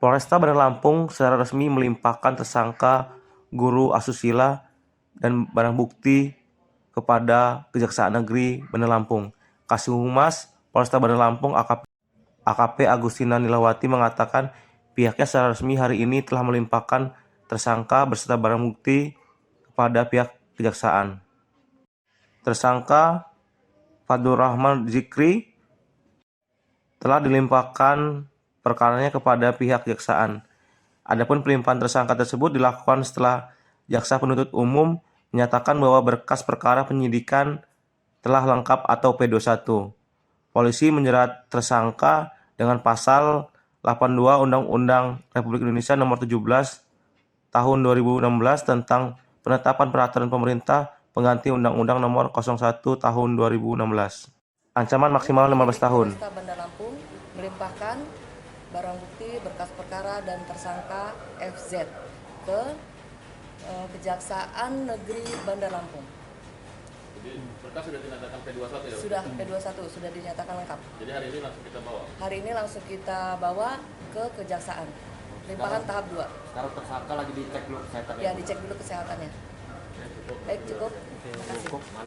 Polresta Bandar Lampung secara resmi melimpahkan tersangka guru asusila dan barang bukti kepada Kejaksaan Negeri Bandar Lampung. Kasih-Humas Polresta Bandar Lampung AKP Agustina Nilawati mengatakan pihaknya secara resmi hari ini telah melimpahkan tersangka beserta barang bukti kepada pihak kejaksaan. Tersangka Fadlur Rahman Zikri telah dilimpahkan perkaranya kepada pihak kejaksaan. Adapun pelimpahan tersangka tersebut dilakukan setelah jaksa penuntut umum menyatakan bahwa berkas perkara penyidikan telah lengkap atau P21. Polisi menjerat tersangka dengan pasal 82 Undang-Undang Republik Indonesia Nomor 17 Tahun 2016 tentang penetapan peraturan pemerintah pengganti Undang-Undang Nomor 01 Tahun 2016. Ancaman maksimal 15 tahun. Polresta Bandar Lampung melimpahkan barang bukti, berkas perkara, dan tersangka FZ ke Kejaksaan Negeri Bandar Lampung. Jadi berkas sudah dinyatakan P21 ya? Sudah P21, sudah dinyatakan lengkap. Jadi hari ini langsung kita bawa? Hari ini langsung kita bawa ke Kejaksaan. Limpahan tahap 2. Sekarang tersangka lagi dicek dulu kesehatannya. Ya, dicek dulu kesehatannya. Baik, cukup. Terima kasih.